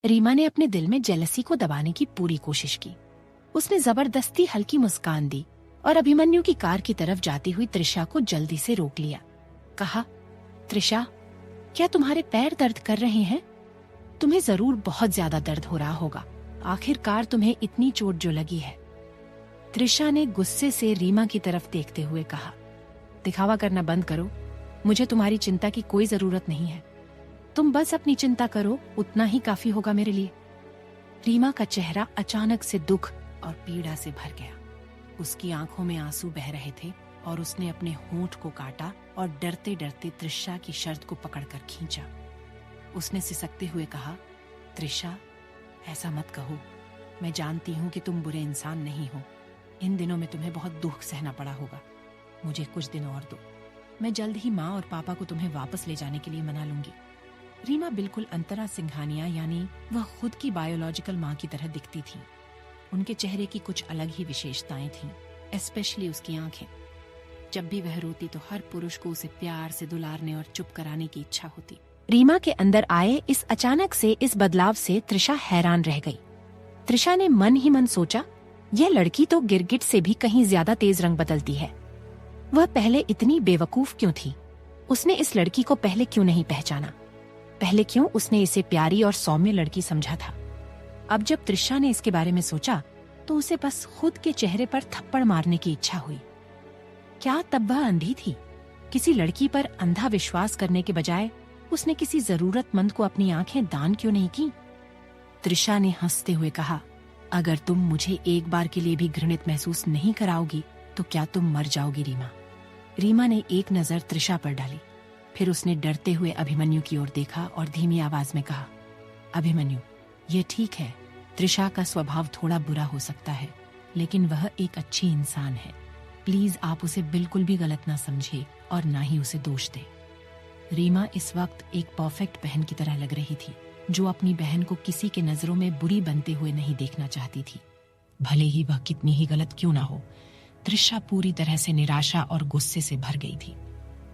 रीमा ने अपने दिल में जेलसी को दबाने की पूरी कोशिश की। उसने जबरदस्ती हल्की मुस्कान दी और अभिमन्यु की कार की तरफ जाती हुई त्रिशा को जल्दी से रोक लिया। कहा, त्रिशा, क्या तुम्हारे पैर दर्द कर रहे हैं? तुम्हें जरूर बहुत ज्यादा दर्द हो रहा होगा। आखिरकार तुम्हें इतनी चोट जो लगी है। त्रिशा ने गुस्से से रीमा की तरफ देखते हुए कहा, दिखावा करना बंद करो। मुझे तुम्हारी चिंता की कोई जरूरत नहीं है। तुम बस अपनी चिंता करो, उतना ही काफी होगा मेरे लिए। रीमा का चेहरा अचानक से दुख और पीड़ा से भर गया। उसकी आंखों में आंसू बह रहे थे और उसने अपने होंठ को काटा और डरते डरते त्रिशा की शर्ट को पकड़कर खींचा। उसने सिसकते हुए कहा, त्रिशा, ऐसा मत कहो। मैं जानती हूँ कि तुम बुरे इंसान नहीं हो। इन दिनों में तुम्हें बहुत दुख सहना पड़ा होगा। मुझे कुछ दिन और दो। मैं जल्द ही माँ और पापा को तुम्हें वापस ले जाने के लिए मना लूंगी। रीमा बिल्कुल अंतरा सिंघानिया यानी वह खुद की बायोलॉजिकल माँ की तरह दिखती थी। उनके चेहरे की कुछ अलग ही विशेषताएं थीं, स्पेशली उसकी आंखें। जब भी वह रोती तो हर पुरुष को उसे प्यार से दुलारने और चुप कराने की इच्छा होती। रीमा के अंदर आए इस अचानक से इस बदलाव से त्रिशा हैरान रह गई। त्रिशा ने मन ही मन सोचा, यह लड़की तो गिरगिट से भी कहीं ज्यादा तेज रंग बदलती है। वह पहले इतनी बेवकूफ क्यों थी? उसने इस लड़की को पहले क्यों नहीं पहचाना? पहले क्यों उसने इसे प्यारी और सौम्य लड़की समझा था? अब जब त्रिशा ने इसके बारे में सोचा तो उसे बस खुद के चेहरे पर थप्पड़ मारने की इच्छा हुई। क्या तब वह अंधी थी? किसी लड़की पर अंधा विश्वास करने के बजाय उसने किसी जरूरतमंद को अपनी आंखें दान क्यों नहीं की? त्रिशा ने हंसते हुए कहा, अगर तुम मुझे एक बार के लिए भी घृणित महसूस नहीं कराओगी तो क्या तुम मर जाओगी रीमा? रीमा ने एक नजर त्रिशा पर डाली, फिर उसने डरते हुए अभिमन्यु की ओर देखा और धीमी आवाज में कहा, अभिमन्यु, ये ठीक है, त्रिशा का स्वभाव थोड़ा बुरा हो सकता है, लेकिन वह एक अच्छी इंसान है। प्लीज आप उसे बिल्कुल भी गलत ना समझे और ना ही उसे दोष दे। रीमा इस वक्त एक परफेक्ट बहन की तरह लग रही थी, जो अपनी बहन को किसी के नजरों में बुरी बनते हुए नहीं देखना चाहती थी, भले ही वह कितनी ही गलत क्यों ना हो। त्रिशा पूरी तरह से निराशा और गुस्से से भर गई थी।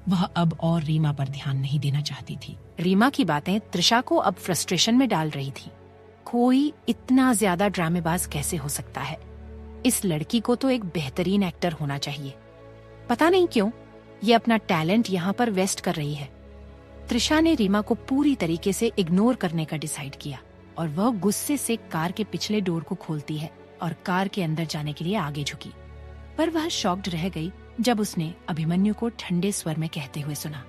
वह अब और रीमा पर ध्यान नहीं देना चाहती थी। रीमा की बातें त्रिशा को अब फ्रस्ट्रेशन में डाल रही थी। कोई इतना ज्यादा ड्रामेबाज कैसे हो सकता है? इस लड़की को तो एक बेहतरीन एक्टर होना चाहिए। पता नहीं क्यों ये अपना टैलेंट यहाँ पर वेस्ट कर रही है। त्रिशा ने रीमा को पूरी तरीके से इग्नोर करने का डिसाइड किया और वह गुस्से से कार के पिछले डोर को खोलती है और कार के अंदर जाने के लिए आगे झुकी। पर वह शॉक्ड रह गई जब उसने अभिमन्यु को ठंडे स्वर में कहते हुए सुना,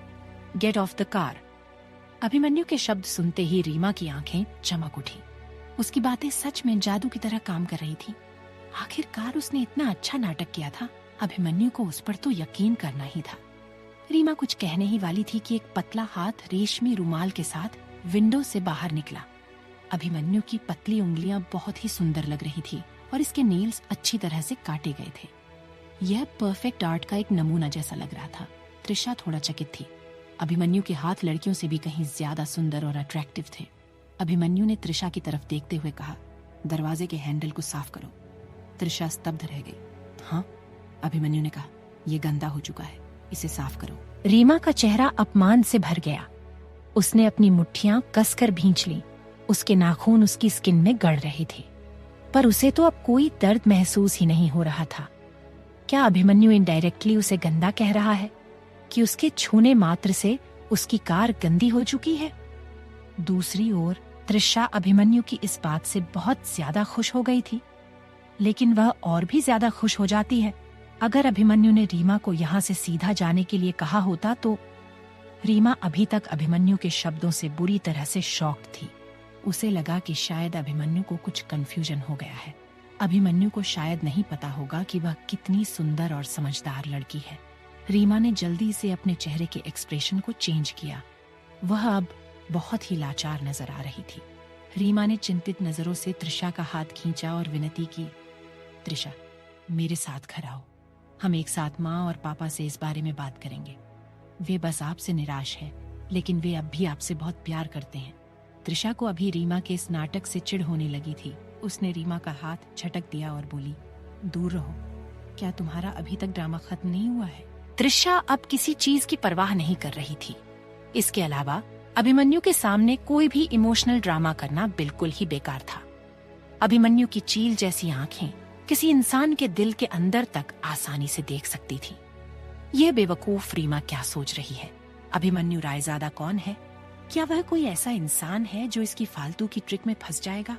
gate of the car. Abhimanyu के शब्द सुनते ही रीमा की आंखें चमक उठी। उसकी बातें सच में जादू की तरह काम कर रही थी। आखिरकार उसने इतना अच्छा नाटक किया था, अभिमन्यु को उस पर तो यकीन करना ही था। रीमा कुछ कहने ही वाली थी कि एक पतला हाथ रेशमी रुमाल के साथ विंडो से बाहर निकला। अभिमन्यु की पतली उंगलियां बहुत ही सुंदर लग रही थी और इसके नेल्स अच्छी तरह से काटे गए थे। यह परफेक्ट आर्ट का एक नमूना जैसा लग रहा था। त्रिशा थोड़ा चकित थी। अभिमन्यु के हाथ लड़कियों से भी कहीं ज्यादा सुंदर और अट्रैक्टिव थे। अभिमन्यु ने त्रिशा की तरफ देखते हुए कहा, दरवाजे के हैंडल को साफ करो। त्रिशा स्तब्ध रह गई। हाँ, अभिमन्यु ने कहा, यह गंदा हो चुका है, इसे साफ करो। रीमा का चेहरा अपमान से भर गया। उसने अपनी मुट्ठियां कसकर भींच ली। उसके नाखून उसकी स्किन में गड़ रहे थे, पर उसे तो अब कोई दर्द महसूस ही नहीं हो रहा था। क्या अभिमन्यु इनडायरेक्टली उसे गंदा कह रहा है कि उसके छूने मात्र से उसकी कार गंदी हो चुकी है? दूसरी ओर त्रिशा अभिमन्यु की इस बात से बहुत ज्यादा खुश हो गई थी, लेकिन वह और भी ज्यादा खुश हो जाती है अगर अभिमन्यु ने रीमा को यहाँ से सीधा जाने के लिए कहा होता तो। रीमा अभी तक अभिमन्यु के शब्दों से बुरी तरह से शॉक्ड थी। उसे लगा कि शायद अभिमन्यु को कुछ कंफ्यूजन हो गया है। अभिमन्यु को शायद नहीं पता होगा कि वह कितनी सुंदर और समझदार लड़की है। रीमा ने जल्दी से अपने चेहरे के एक्सप्रेशन को चेंज किया। वह अब बहुत ही लाचार नजर आ रही थी। रीमा ने चिंतित नजरों से त्रिशा का हाथ खींचा और विनती की, त्रिशा, मेरे साथ घर आओ। हम एक साथ माँ और पापा से इस बारे में बात करेंगे। वे बस आपसे निराश हैं, लेकिन वे अब भी आपसे बहुत प्यार करते हैं। त्रिशा को अभी रीमा के इस नाटक से चिढ़ होने लगी थी। उसने रीमा का हाथ झटक दिया और बोली, दूर रहो। क्या तुम्हारा अभी तक ड्रामा खत्म नहीं हुआ है? त्रिशा अब किसी चीज की परवाह नहीं कर रही थी। इसके अलावा अभिमन्यु के सामने कोई भी इमोशनल ड्रामा करना बिल्कुल ही बेकार था। अभिमन्यु की चील जैसी आंखें किसी इंसान के दिल के अंदर तक आसानी से देख सकती थी। यह बेवकूफ रीमा क्या सोच रही है? अभिमन्यु रायजादा कौन है? क्या वह कोई ऐसा इंसान है जो इसकी फालतू की ट्रिक में फंस जाएगा?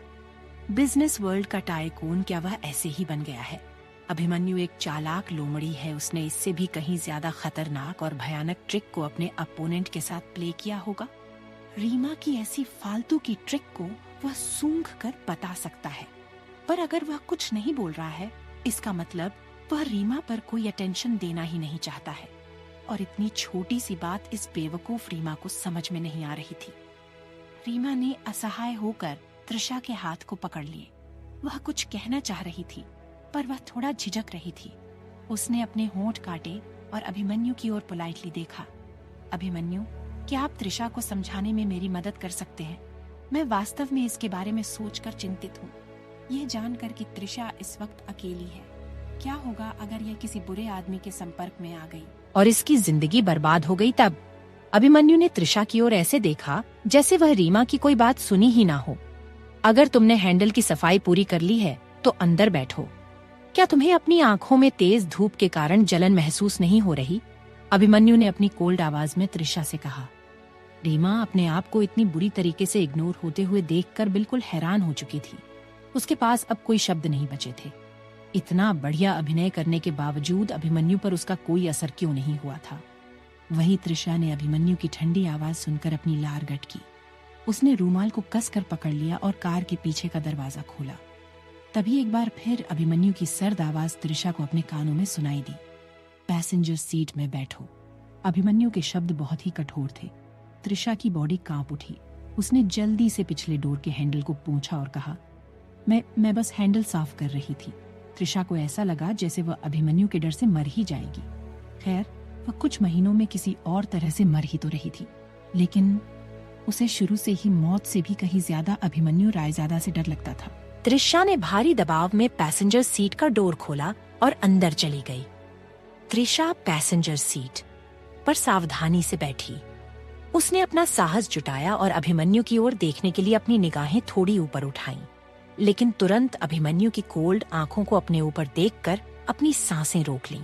बिजनेस वर्ल्ड का टाइकून क्या वह ऐसे ही बन गया है? अभिमन्यु एक चालाक लोमड़ी है। उसने इससे भी कहीं ज्यादा खतरनाक और भयानक ट्रिक को अपने अपोनेंट के साथ प्ले किया होगा। रीमा की ऐसी फालतू की ट्रिक को वह सूंघ कर बता सकता है, पर अगर वह कुछ नहीं बोल रहा है, इसका मतलब वह रीमा पर कोई अटेंशन देना ही नहीं चाहता है। और इतनी छोटी सी बात इस बेवकूफ रीमा को समझ में नहीं आ रही थी। रीमा ने असहाय होकर त्रिशा के हाथ को पकड़ लिए। वह कुछ कहना चाह रही थी, पर वह थोड़ा झिझक रही थी। उसने अपने होंठ काटे और अभिमन्यु की ओर पोलाइटली देखा। अभिमन्यु, क्या आप त्रिशा को समझाने में मेरी मदद कर सकते हैं? मैं वास्तव में इसके बारे में सोचकर चिंतित हूँ। यह जानकर कि त्रिशा इस वक्त अकेली है। क्या होगा अगर यह किसी बुरे आदमी के संपर्क में आ गई और इसकी जिंदगी बर्बाद हो गई तब? अभिमन्यु ने त्रिशा की ओर ऐसे देखा जैसे वह रीमा की कोई बात सुनी ही ना हो। अगर तुमने हैंडल की सफाई पूरी कर ली है तो अंदर बैठो। क्या तुम्हें अपनी आंखों में तेज धूप के कारण जलन महसूस नहीं हो रही? अभिमन्यु ने अपनी कोल्ड आवाज में त्रिशा से कहा। रीमा अपने आप को इतनी बुरी तरीके से इग्नोर होते हुए देखकर बिल्कुल हैरान हो चुकी थी। उसके पास अब कोई शब्द नहीं बचे थे। इतना बढ़िया अभिनय करने के बावजूद अभिमन्यु पर उसका कोई असर क्यों नहीं हुआ था? वहीं त्रिशा ने अभिमन्यु की ठंडी आवाज सुनकर अपनी लार गट की। उसने रूमाल को कसकर पकड़ लिया और कार के पीछे का दरवाजा खोला। तभी एक बार फिर अभिमन्यु की सर्द आवाज त्रिशा को अपने कानों में सुनाई दी। पैसेंजर सीट में बैठो। अभिमन्यु के शब्द बहुत ही कठोर थे। त्रिशा की बॉडी कांप उठी। उसने जल्दी से पिछले डोर के हैंडल को पोंछा और कहा, मैं बस हैंडल साफ कर रही थी। त्रिशा को ऐसा लगा जैसे वह अभिमन्यु के डर से मर ही जाएगी। खैर, वह कुछ महीनों में किसी और तरह से मर ही तो रही थी, लेकिन उसे शुरू से ही मौत से भी कहीं ज्यादा अभिमन्यु रायजादा से डर लगता था। त्रिशा ने भारी दबाव में पैसेंजर सीट का डोर खोला और अंदर चली गई। त्रिशा पैसेंजर सीट पर सावधानी से बैठी। उसने अपना साहस जुटाया और अभिमन्यु की ओर देखने के लिए अपनी निगाहें थोड़ी ऊपर उठाईं, लेकिन तुरंत अभिमन्यु की कोल्ड आंखों को अपने ऊपर देखकर अपनी सांसें रोक लीं।